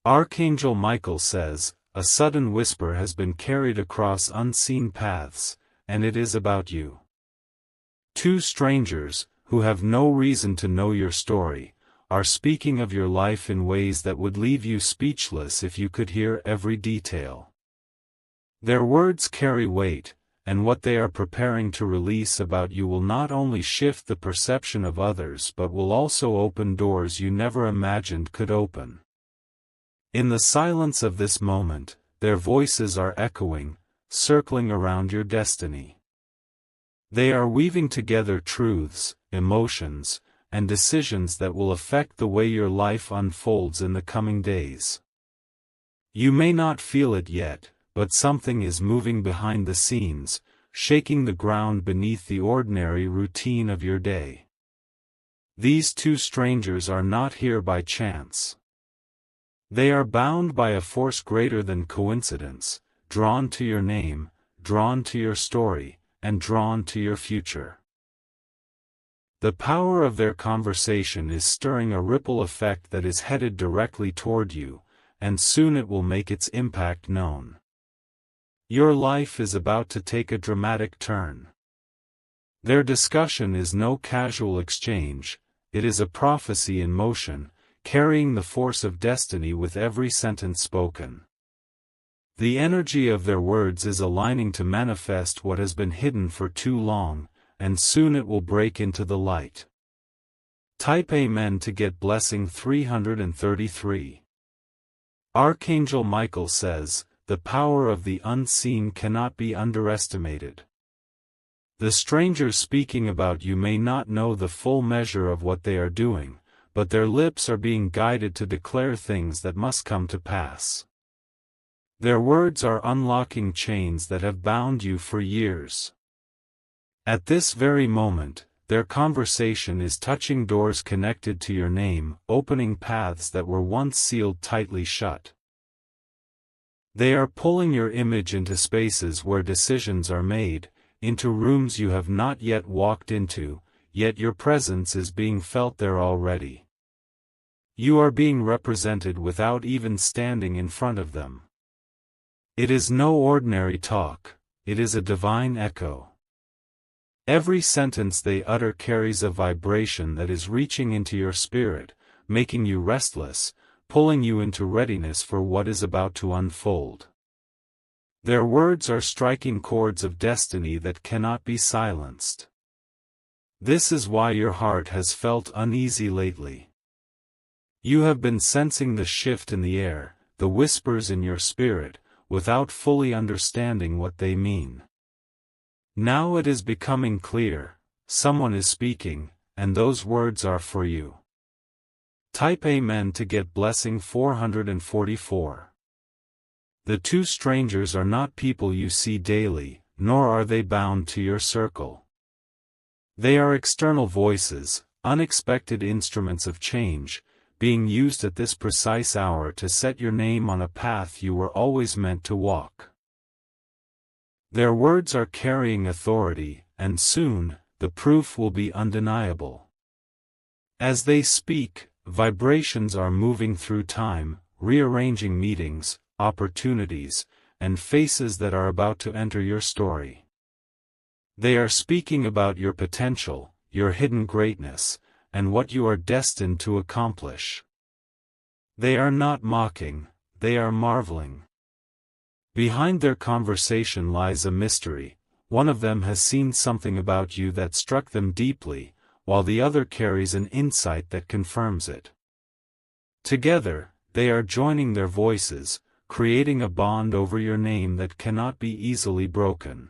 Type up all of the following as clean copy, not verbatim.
Archangel Michael says, a sudden whisper has been carried across unseen paths, and it is about you. Two strangers, who have no reason to know your story, are speaking of your life in ways that would leave you speechless if you could hear every detail. Their words carry weight, and what they are preparing to release about you will not only shift the perception of others but will also open doors you never imagined could open. In the silence of this moment, their voices are echoing, circling around your destiny. They are weaving together truths, emotions, and decisions that will affect the way your life unfolds in the coming days. You may not feel it yet, but something is moving behind the scenes, shaking the ground beneath the ordinary routine of your day. These two strangers are not here by chance. They are bound by a force greater than coincidence, drawn to your name, drawn to your story, and drawn to your future. The power of their conversation is stirring a ripple effect that is headed directly toward you, and soon it will make its impact known. Your life is about to take a dramatic turn. Their discussion is no casual exchange, it is a prophecy in motion, carrying the force of destiny with every sentence spoken. The energy of their words is aligning to manifest what has been hidden for too long, and soon it will break into the light. Type Amen to get blessing 333. Archangel Michael says, the power of the unseen cannot be underestimated. The strangers speaking about you may not know the full measure of what they are doing, but their lips are being guided to declare things that must come to pass. Their words are unlocking chains that have bound you for years. At this very moment, their conversation is touching doors connected to your name, opening paths that were once sealed tightly shut. They are pulling your image into spaces where decisions are made, into rooms you have not yet walked into, yet your presence is being felt there already. You are being represented without even standing in front of them. It is no ordinary talk, it is a divine echo. Every sentence they utter carries a vibration that is reaching into your spirit, making you restless, pulling you into readiness for what is about to unfold. Their words are striking chords of destiny that cannot be silenced. This is why your heart has felt uneasy lately. You have been sensing the shift in the air, the whispers in your spirit, without fully understanding what they mean. Now it is becoming clear, someone is speaking, and those words are for you. Type Amen to get blessing 444. The two strangers are not people you see daily, nor are they bound to your circle. They are external voices, unexpected instruments of change, being used at this precise hour to set your name on a path you were always meant to walk. Their words are carrying authority, and soon, the proof will be undeniable. As they speak, vibrations are moving through time, rearranging meetings, opportunities, and faces that are about to enter your story. They are speaking about your potential, your hidden greatness, and what you are destined to accomplish. They are not mocking, they are marveling. Behind their conversation lies a mystery. One of them has seen something about you that struck them deeply, while the other carries an insight that confirms it. Together, they are joining their voices, creating a bond over your name that cannot be easily broken.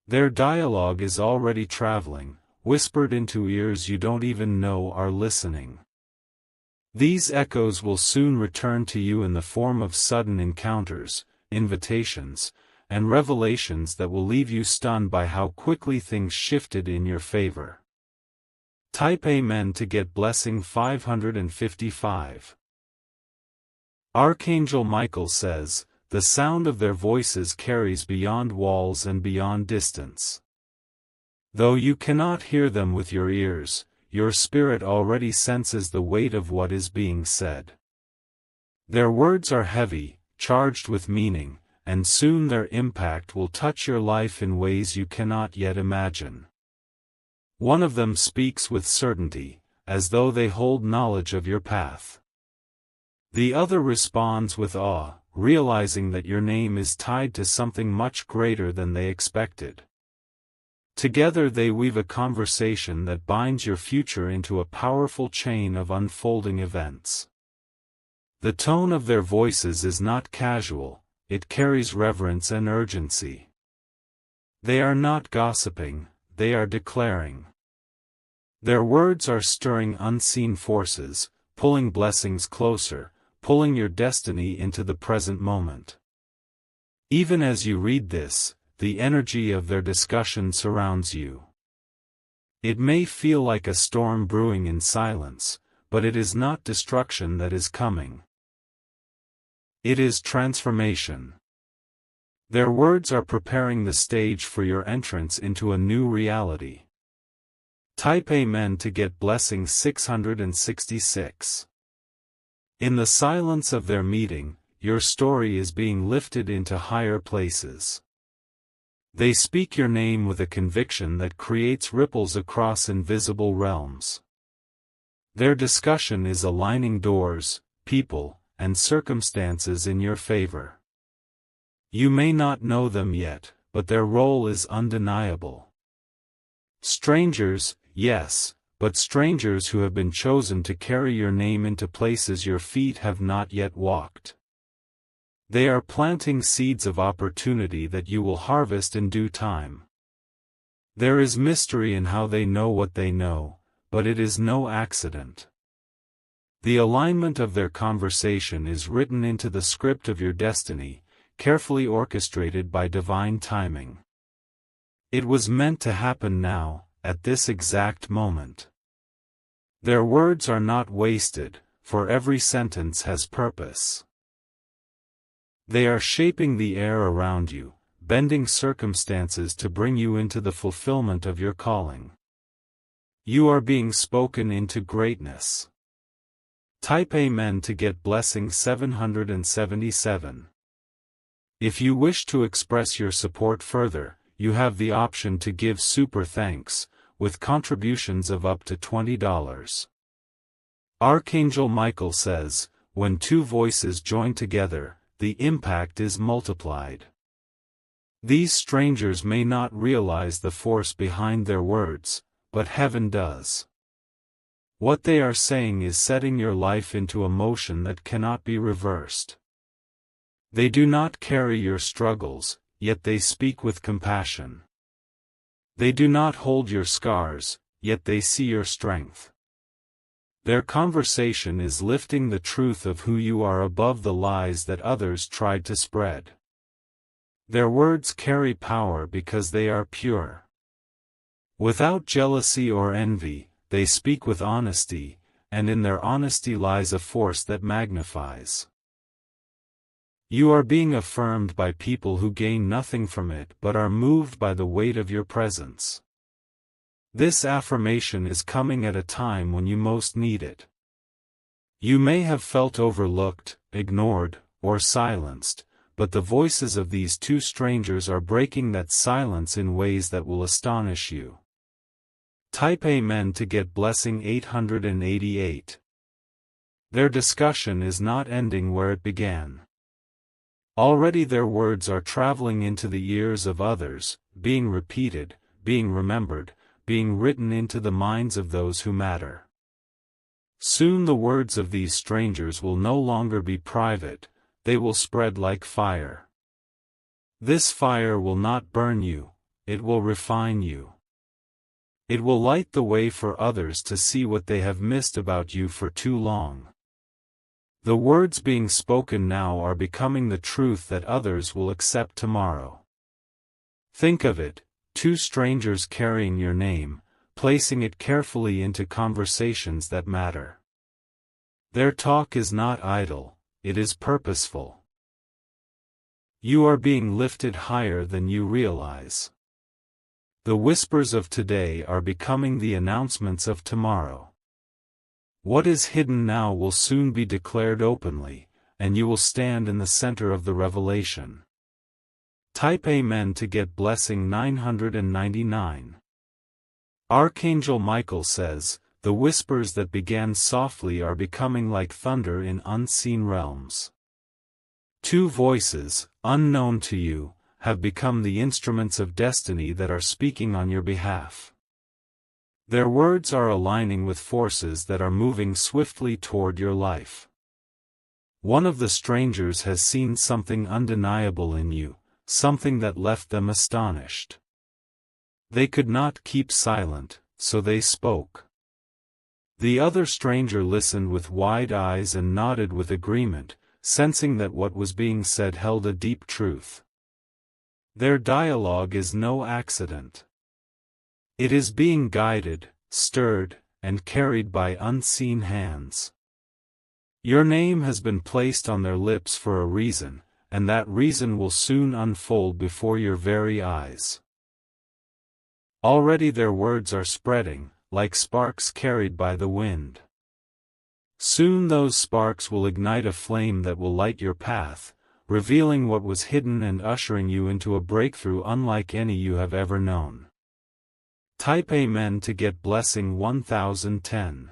Their dialogue is already traveling, whispered into ears you don't even know are listening. These echoes will soon return to you in the form of sudden encounters, invitations, and revelations that will leave you stunned by how quickly things shifted in your favor. Type Amen to get blessing 555. Archangel Michael says, the sound of their voices carries beyond walls and beyond distance. Though you cannot hear them with your ears, your spirit already senses the weight of what is being said. Their words are heavy, charged with meaning, and soon their impact will touch your life in ways you cannot yet imagine. One of them speaks with certainty, as though they hold knowledge of your path. The other responds with awe, realizing that your name is tied to something much greater than they expected. Together they weave a conversation that binds your future into a powerful chain of unfolding events. The tone of their voices is not casual, it carries reverence and urgency. They are not gossiping, they are declaring. Their words are stirring unseen forces, pulling blessings closer, pulling your destiny into the present moment. Even as you read this, the energy of their discussion surrounds you. It may feel like a storm brewing in silence, but it is not destruction that is coming. It is transformation. Their words are preparing the stage for your entrance into a new reality. Type Amen to get blessing 666. In the silence of their meeting, your story is being lifted into higher places. They speak your name with a conviction that creates ripples across invisible realms. Their discussion is aligning doors, people, and circumstances in your favor. You may not know them yet, but their role is undeniable. Strangers, yes, but strangers who have been chosen to carry your name into places your feet have not yet walked. They are planting seeds of opportunity that you will harvest in due time. There is mystery in how they know what they know, but it is no accident. The alignment of their conversation is written into the script of your destiny, carefully orchestrated by divine timing. It was meant to happen now, at this exact moment. Their words are not wasted, for every sentence has purpose. They are shaping the air around you, bending circumstances to bring you into the fulfillment of your calling. You are being spoken into greatness. Type Amen to get blessing 777. If you wish to express your support further, you have the option to give super thanks, with contributions of up to $20. Archangel Michael says, when two voices join together, the impact is multiplied. These strangers may not realize the force behind their words, but heaven does. What they are saying is setting your life into a motion that cannot be reversed. They do not carry your struggles, yet they speak with compassion. They do not hold your scars, yet they see your strength. Their conversation is lifting the truth of who you are above the lies that others tried to spread. Their words carry power because they are pure. Without jealousy or envy, they speak with honesty, and in their honesty lies a force that magnifies. You are being affirmed by people who gain nothing from it but are moved by the weight of your presence. This affirmation is coming at a time when you most need it. You may have felt overlooked, ignored, or silenced, but the voices of these two strangers are breaking that silence in ways that will astonish you. Type Amen to get blessing 888. Their discussion is not ending where it began. Already their words are traveling into the ears of others, being repeated, being remembered, being written into the minds of those who matter. Soon the words of these strangers will no longer be private, they will spread like fire. This fire will not burn you, it will refine you. It will light the way for others to see what they have missed about you for too long. The words being spoken now are becoming the truth that others will accept tomorrow. Think of it, two strangers carrying your name, placing it carefully into conversations that matter. Their talk is not idle, it is purposeful. You are being lifted higher than you realize. The whispers of today are becoming the announcements of tomorrow. What is hidden now will soon be declared openly, and you will stand in the center of the revelation. Type Amen to get blessing 999. Archangel Michael says, the whispers that began softly are becoming like thunder in unseen realms. Two voices, unknown to you, have become the instruments of destiny that are speaking on your behalf. Their words are aligning with forces that are moving swiftly toward your life. One of the strangers has seen something undeniable in you, something that left them astonished. They could not keep silent, so they spoke. The other stranger listened with wide eyes and nodded with agreement, sensing that what was being said held a deep truth. Their dialogue is no accident. It is being guided, stirred, and carried by unseen hands. Your name has been placed on their lips for a reason, and that reason will soon unfold before your very eyes. Already their words are spreading, like sparks carried by the wind. Soon those sparks will ignite a flame that will light your path, revealing what was hidden and ushering you into a breakthrough unlike any you have ever known. Type Amen to get blessing 1010.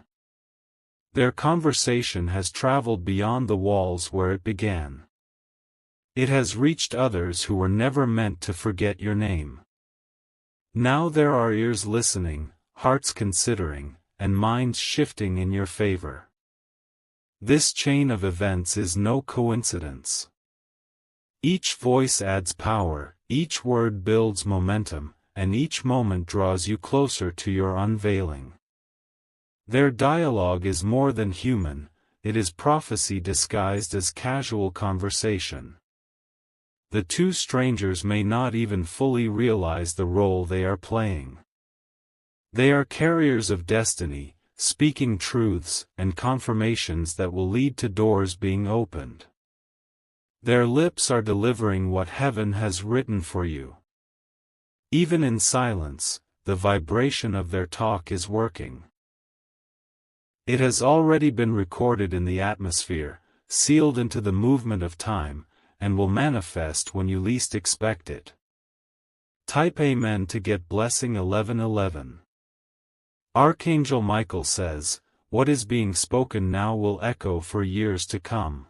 Their conversation has traveled beyond the walls where it began. It has reached others who were never meant to forget your name. Now there are ears listening, hearts considering, and minds shifting in your favor. This chain of events is no coincidence. Each voice adds power, each word builds momentum, and each moment draws you closer to your unveiling. Their dialogue is more than human, it is prophecy disguised as casual conversation. The two strangers may not even fully realize the role they are playing. They are carriers of destiny, speaking truths and confirmations that will lead to doors being opened. Their lips are delivering what heaven has written for you. Even in silence, the vibration of their talk is working. It has already been recorded in the atmosphere, sealed into the movement of time, and will manifest when you least expect it. Type Amen to get blessing 1111. Archangel Michael says, what is being spoken now will echo for years to come.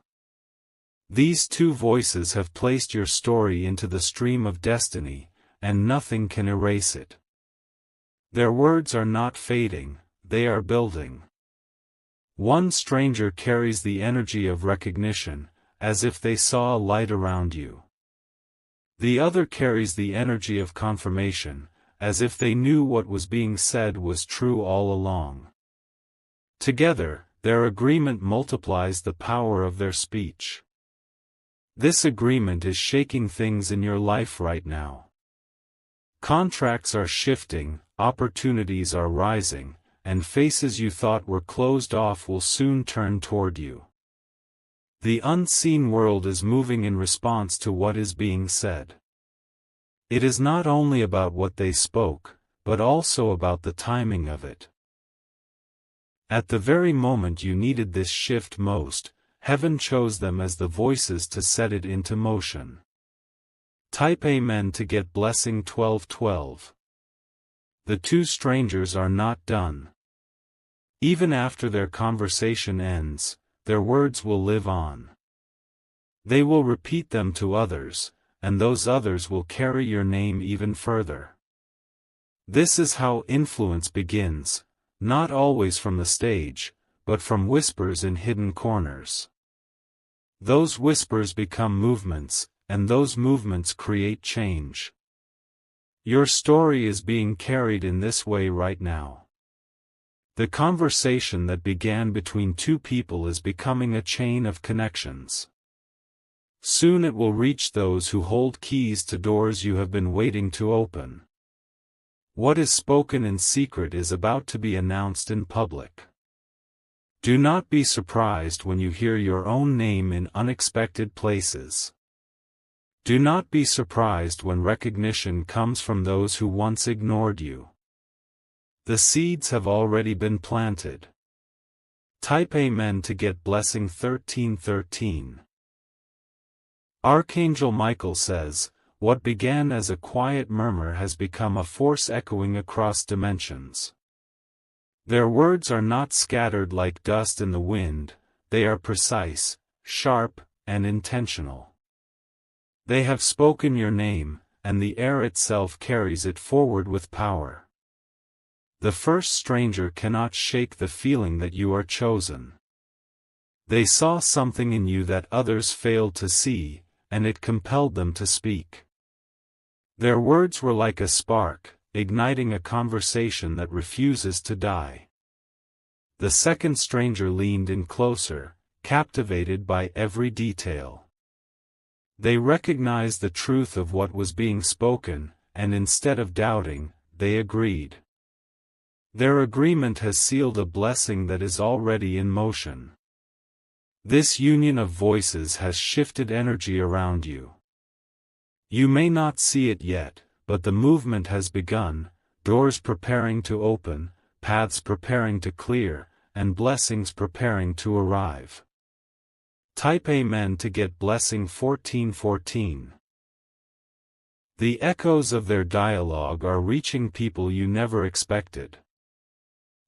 These two voices have placed your story into the stream of destiny, and nothing can erase it. Their words are not fading, they are building. One stranger carries the energy of recognition, as if they saw a light around you. The other carries the energy of confirmation, as if they knew what was being said was true all along. Together, their agreement multiplies the power of their speech. This agreement is shaking things in your life right now. Contracts are shifting, opportunities are rising, and faces you thought were closed off will soon turn toward you. The unseen world is moving in response to what is being said. It is not only about what they spoke, but also about the timing of it. At the very moment you needed this shift most, heaven chose them as the voices to set it into motion. Type Amen to get blessing 1212. The two strangers are not done. Even after their conversation ends, their words will live on. They will repeat them to others, and those others will carry your name even further. This is how influence begins, not always from the stage, but from whispers in hidden corners. Those whispers become movements, and those movements create change. Your story is being carried in this way right now. The conversation that began between two people is becoming a chain of connections. Soon it will reach those who hold keys to doors you have been waiting to open. What is spoken in secret is about to be announced in public. Do not be surprised when you hear your own name in unexpected places. Do not be surprised when recognition comes from those who once ignored you. The seeds have already been planted. Type Amen to get blessing 1313. Archangel Michael says, what began as a quiet murmur has become a force echoing across dimensions. Their words are not scattered like dust in the wind, they are precise, sharp, and intentional. They have spoken your name, and the air itself carries it forward with power. The first stranger cannot shake the feeling that you are chosen. They saw something in you that others failed to see, and it compelled them to speak. Their words were like a spark, igniting a conversation that refuses to die. The second stranger leaned in closer, captivated by every detail. They recognized the truth of what was being spoken, and instead of doubting, they agreed. Their agreement has sealed a blessing that is already in motion. This union of voices has shifted energy around you. You may not see it yet, but the movement has begun, doors preparing to open, paths preparing to clear, and blessings preparing to arrive. Type Amen to get blessing 1414. The echoes of their dialogue are reaching people you never expected.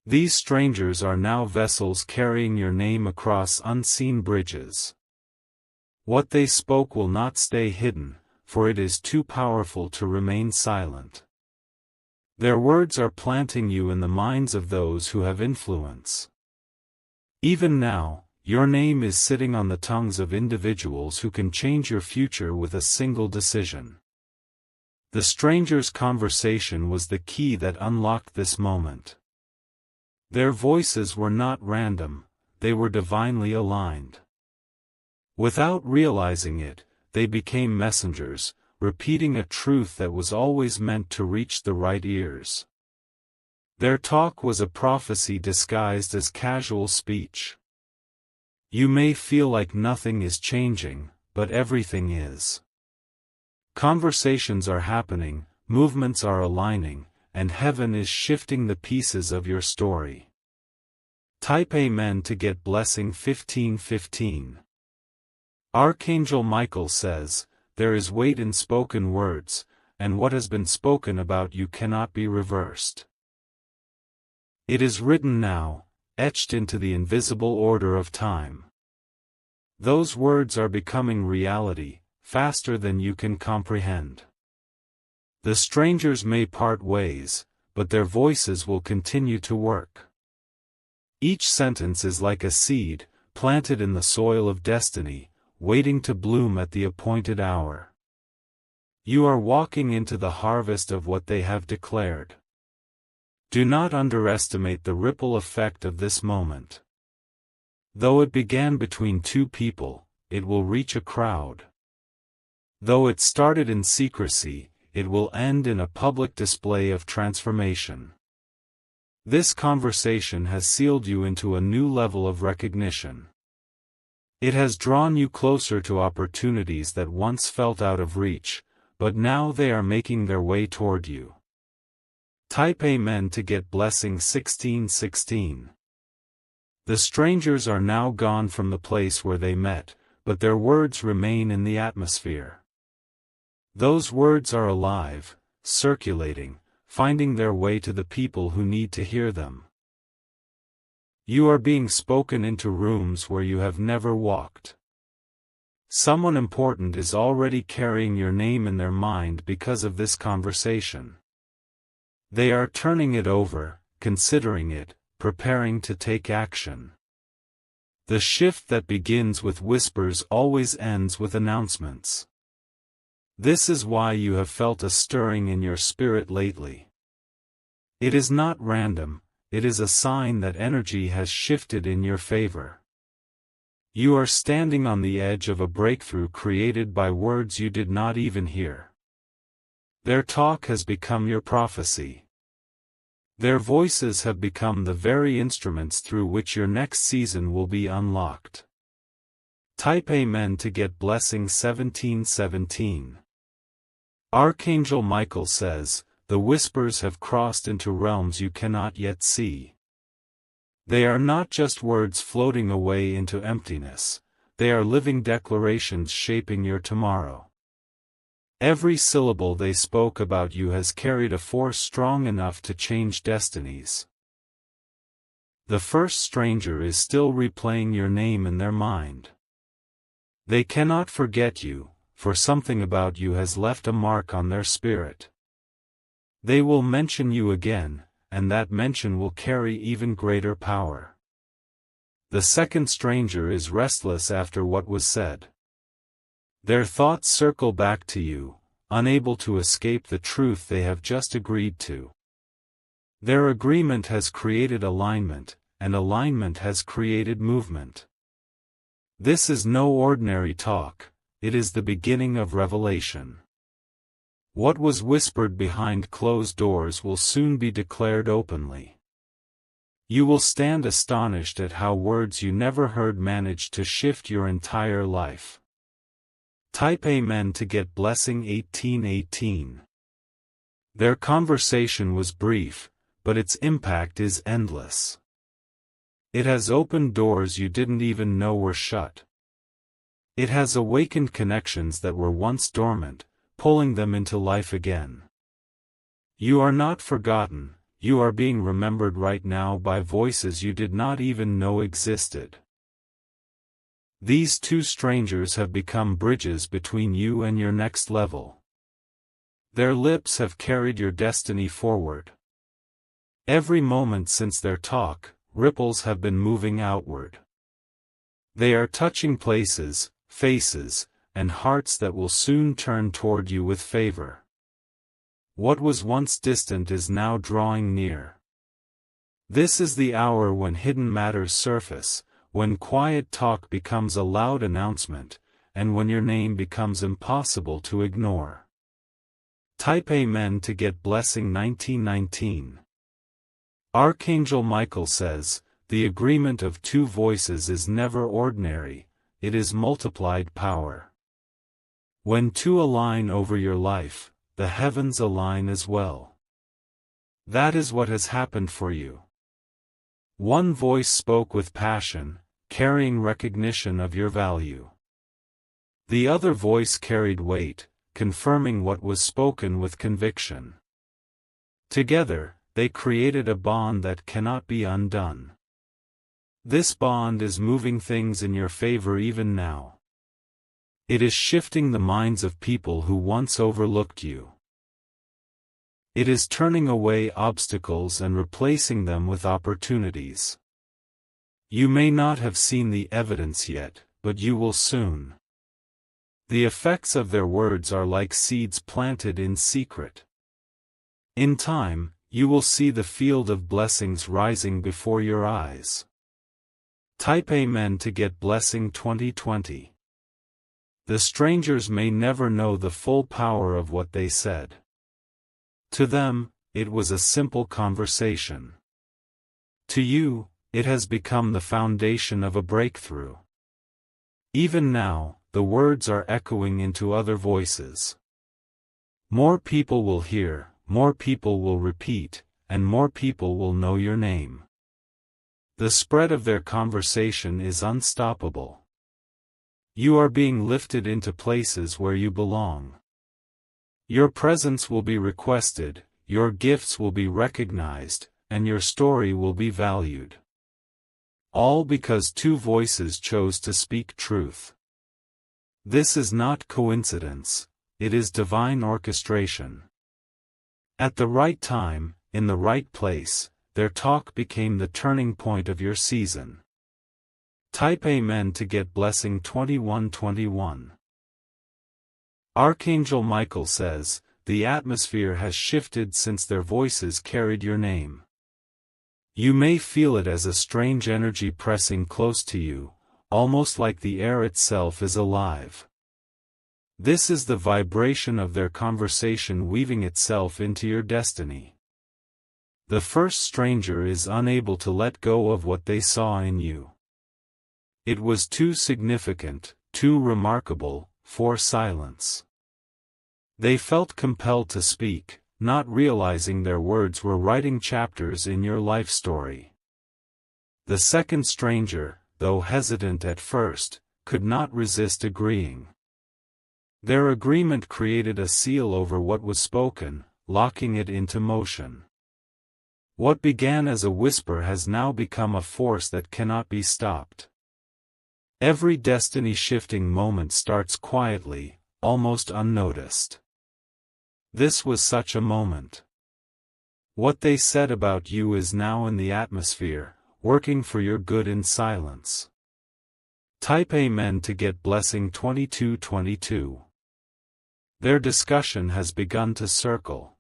These strangers are now vessels carrying your name across unseen bridges. What they spoke will not stay hidden, for it is too powerful to remain silent. Their words are planting you in the minds of those who have influence. Even now, your name is sitting on the tongues of individuals who can change your future with a single decision. The stranger's conversation was the key that unlocked this moment. Their voices were not random, they were divinely aligned. Without realizing it, they became messengers, repeating a truth that was always meant to reach the right ears. Their talk was a prophecy disguised as casual speech. You may feel like nothing is changing, but everything is. Conversations are happening, movements are aligning, and heaven is shifting the pieces of your story. Type Amen to get blessing 1515. Archangel Michael says, there is weight in spoken words, and what has been spoken about you cannot be reversed. It is written now, etched into the invisible order of time. Those words are becoming reality, faster than you can comprehend. The strangers may part ways, but their voices will continue to work. Each sentence is like a seed, planted in the soil of destiny, waiting to bloom at the appointed hour. You are walking into the harvest of what they have declared. Do not underestimate the ripple effect of this moment. Though it began between two people, it will reach a crowd. Though it started in secrecy, it will end in a public display of transformation. This conversation has sealed you into a new level of recognition. It has drawn you closer to opportunities that once felt out of reach, but now they are making their way toward you. Type Amen to get blessing 1616. The strangers are now gone from the place where they met, but their words remain in the atmosphere. Those words are alive, circulating, finding their way to the people who need to hear them. You are being spoken into rooms where you have never walked. Someone important is already carrying your name in their mind because of this conversation. They are turning it over, considering it, preparing to take action. The shift that begins with whispers always ends with announcements. This is why you have felt a stirring in your spirit lately. It is not random, it is a sign that energy has shifted in your favor. You are standing on the edge of a breakthrough created by words you did not even hear. Their talk has become your prophecy. Their voices have become the very instruments through which your next season will be unlocked. Type Amen to get blessing 1717. Archangel Michael says, the whispers have crossed into realms you cannot yet see. They are not just words floating away into emptiness, they are living declarations shaping your tomorrow. Every syllable they spoke about you has carried a force strong enough to change destinies. The first stranger is still replaying your name in their mind. They cannot forget you, for something about you has left a mark on their spirit. They will mention you again, and that mention will carry even greater power. The second stranger is restless after what was said. Their thoughts circle back to you, unable to escape the truth they have just agreed to. Their agreement has created alignment, and alignment has created movement. This is no ordinary talk, it is the beginning of revelation. What was whispered behind closed doors will soon be declared openly. You will stand astonished at how words you never heard managed to shift your entire life. Type Amen to get blessing 1818. Their conversation was brief, but its impact is endless. It has opened doors you didn't even know were shut. It has awakened connections that were once dormant, pulling them into life again. You are not forgotten, you are being remembered right now by voices you did not even know existed. These two strangers have become bridges between you and your next level. Their lips have carried your destiny forward. Every moment since their talk, ripples have been moving outward. They are touching places, faces, and hearts that will soon turn toward you with favor. What was once distant is now drawing near. This is the hour when hidden matters surface, when quiet talk becomes a loud announcement, and when your name becomes impossible to ignore. Type Amen to get blessing 1919. Archangel Michael says, the agreement of two voices is never ordinary, it is multiplied power. When two align over your life, the heavens align as well. That is what has happened for you. One voice spoke with passion, carrying recognition of your value. The other voice carried weight, confirming what was spoken with conviction. Together, they created a bond that cannot be undone. This bond is moving things in your favor even now. It is shifting the minds of people who once overlooked you. It is turning away obstacles and replacing them with opportunities. You may not have seen the evidence yet, but you will soon. The effects of their words are like seeds planted in secret. In time, you will see the field of blessings rising before your eyes. Type Amen to get blessing 2020. The strangers may never know the full power of what they said. To them, it was a simple conversation. To you, it has become the foundation of a breakthrough. Even now, the words are echoing into other voices. More people will hear, more people will repeat, and more people will know your name. The spread of their conversation is unstoppable. You are being lifted into places where you belong. Your presence will be requested, your gifts will be recognized, and your story will be valued. All because two voices chose to speak truth. This is not coincidence, it is divine orchestration. At the right time, in the right place, their talk became the turning point of your season. Type Amen to get blessing 2121. Archangel Michael says, the atmosphere has shifted since their voices carried your name. You may feel it as a strange energy pressing close to you, almost like the air itself is alive. This is the vibration of their conversation weaving itself into your destiny. The first stranger is unable to let go of what they saw in you. It was too significant, too remarkable, for silence. They felt compelled to speak, not realizing their words were writing chapters in your life story. The second stranger, though hesitant at first, could not resist agreeing. Their agreement created a seal over what was spoken, locking it into motion. What began as a whisper has now become a force that cannot be stopped. Every destiny-shifting moment starts quietly, almost unnoticed. This was such a moment. What they said about you is now in the atmosphere, working for your good in silence. Type Amen to get blessing 2222. Their discussion has begun to circle.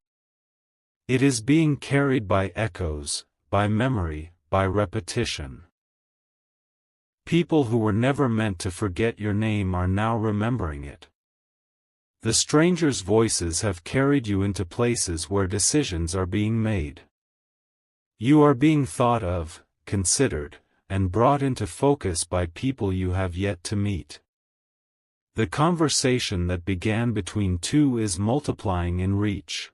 It is being carried by echoes, by memory, by repetition. People who were never meant to forget your name are now remembering it. The strangers' voices have carried you into places where decisions are being made. You are being thought of, considered, and brought into focus by people you have yet to meet. The conversation that began between two is multiplying in reach.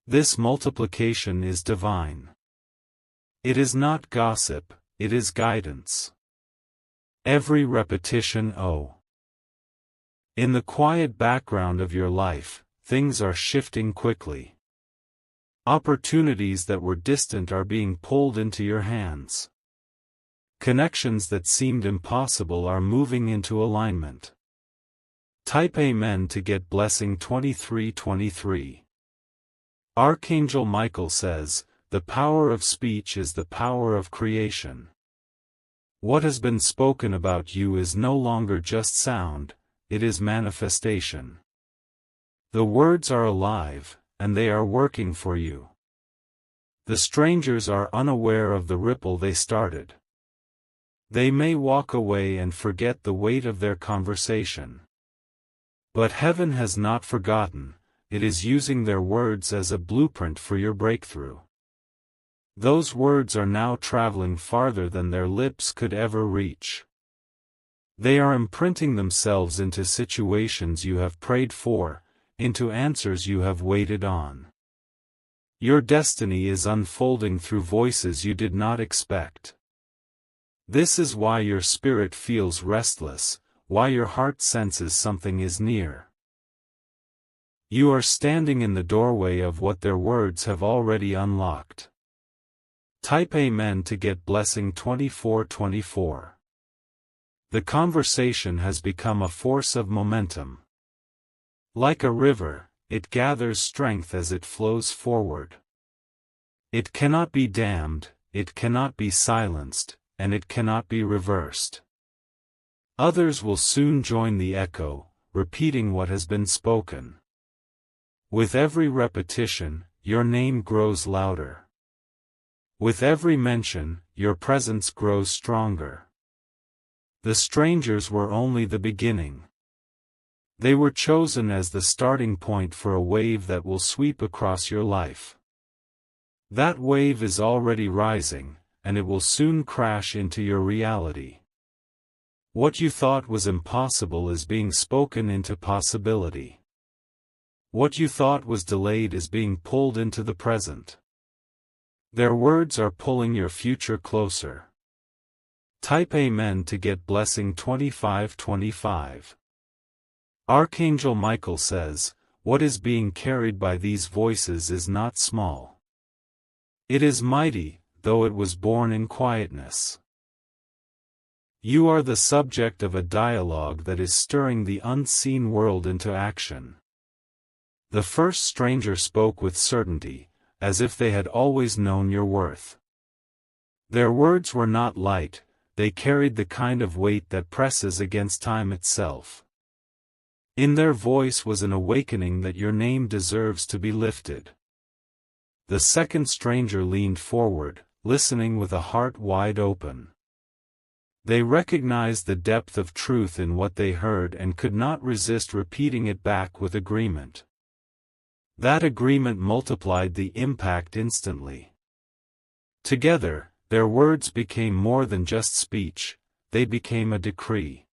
This multiplication is divine. It is not gossip, it is guidance. Every repetition in the quiet background of your life, things are shifting quickly. Opportunities that were distant are being pulled into your hands. Connections that seemed impossible are moving into alignment. Type Amen to get blessing 2323. Archangel Michael says, "The power of speech is the power of creation." What has been spoken about you is no longer just sound, it is manifestation. The words are alive, and they are working for you. The strangers are unaware of the ripple they started. They may walk away and forget the weight of their conversation. But heaven has not forgotten, it is using their words as a blueprint for your breakthrough. Those words are now traveling farther than their lips could ever reach. They are imprinting themselves into situations you have prayed for, into answers you have waited on. Your destiny is unfolding through voices you did not expect. This is why your spirit feels restless, why your heart senses something is near. You are standing in the doorway of what their words have already unlocked. Type Amen to get blessing 2424. The conversation has become a force of momentum. Like a river, it gathers strength as it flows forward. It cannot be dammed, it cannot be silenced, and it cannot be reversed. Others will soon join the echo, repeating what has been spoken. With every repetition, your name grows louder. With every mention, your presence grows stronger. The strangers were only the beginning. They were chosen as the starting point for a wave that will sweep across your life. That wave is already rising, and it will soon crash into your reality. What you thought was impossible is being spoken into possibility. What you thought was delayed is being pulled into the present. Their words are pulling your future closer. Type Amen to get blessing 2525. Archangel Michael says, "What is being carried by these voices is not small. It is mighty, though it was born in quietness." You are the subject of a dialogue that is stirring the unseen world into action. The first stranger spoke with certainty, as if they had always known your worth. Their words were not light, they carried the kind of weight that presses against time itself. In their voice was an awakening that your name deserves to be lifted. The second stranger leaned forward, listening with a heart wide open. They recognized the depth of truth in what they heard and could not resist repeating it back with agreement. That agreement multiplied the impact instantly. Together, their words became more than just speech, they became a decree.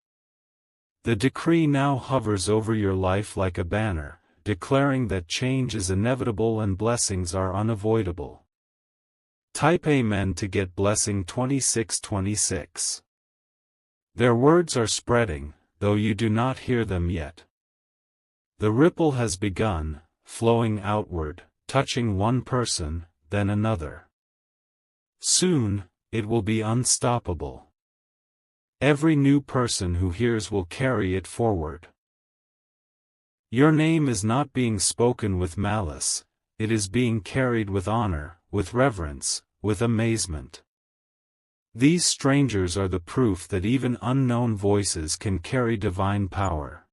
The decree now hovers over your life like a banner, declaring that change is inevitable and blessings are unavoidable. Type Amen to get blessing 2626. Their words are spreading, though you do not hear them yet. The ripple has begun, flowing outward, touching one person, then another. Soon, it will be unstoppable. Every new person who hears will carry it forward. Your name is not being spoken with malice, it is being carried with honor, with reverence, with amazement. These strangers are the proof that even unknown voices can carry divine power.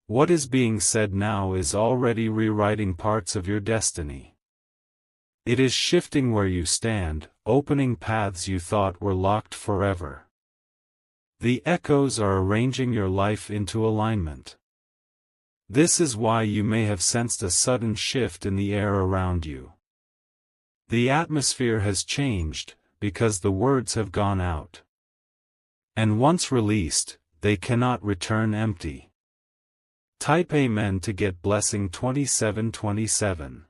What is being said now is already rewriting parts of your destiny. It is shifting where you stand, opening paths you thought were locked forever. The echoes are arranging your life into alignment. This is why you may have sensed a sudden shift in the air around you. The atmosphere has changed, because the words have gone out. And once released, they cannot return empty. Type Amen to get blessing 2727.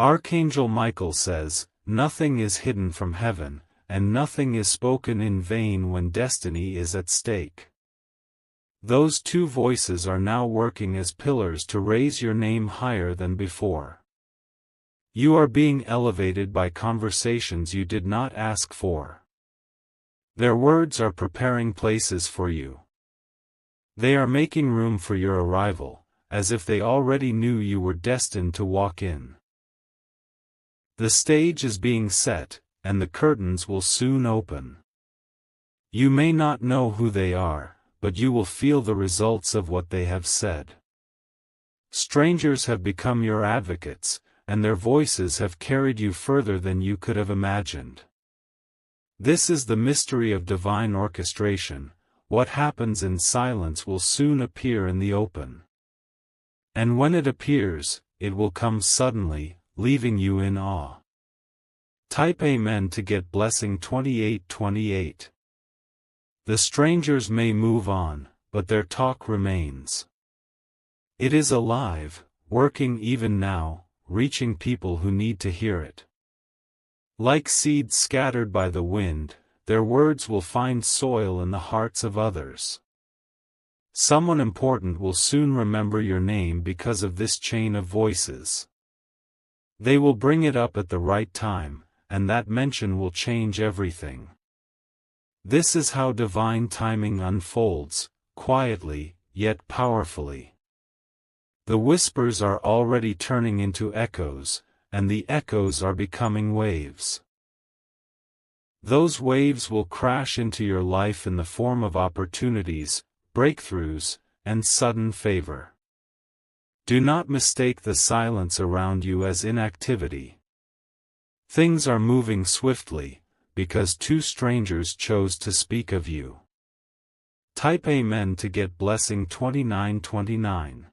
Archangel Michael says, "Nothing is hidden from heaven, and nothing is spoken in vain when destiny is at stake." Those two voices are now working as pillars to raise your name higher than before. You are being elevated by conversations you did not ask for. Their words are preparing places for you. They are making room for your arrival, as if they already knew you were destined to walk in. The stage is being set, and the curtains will soon open. You may not know who they are, but you will feel the results of what they have said. Strangers have become your advocates, and their voices have carried you further than you could have imagined. This is the mystery of divine orchestration. What happens in silence will soon appear in the open. And when it appears, it will come suddenly, leaving you in awe. Type Amen to get blessing 2828. The strangers may move on, but their talk remains. It is alive, working even now, reaching people who need to hear it. Like seeds scattered by the wind, their words will find soil in the hearts of others. Someone important will soon remember your name because of this chain of voices. They will bring it up at the right time, and that mention will change everything. This is how divine timing unfolds, quietly, yet powerfully. The whispers are already turning into echoes, and the echoes are becoming waves. Those waves will crash into your life in the form of opportunities, breakthroughs, and sudden favor. Do not mistake the silence around you as inactivity. Things are moving swiftly, because two strangers chose to speak of you. Type Amen to get blessing 2929.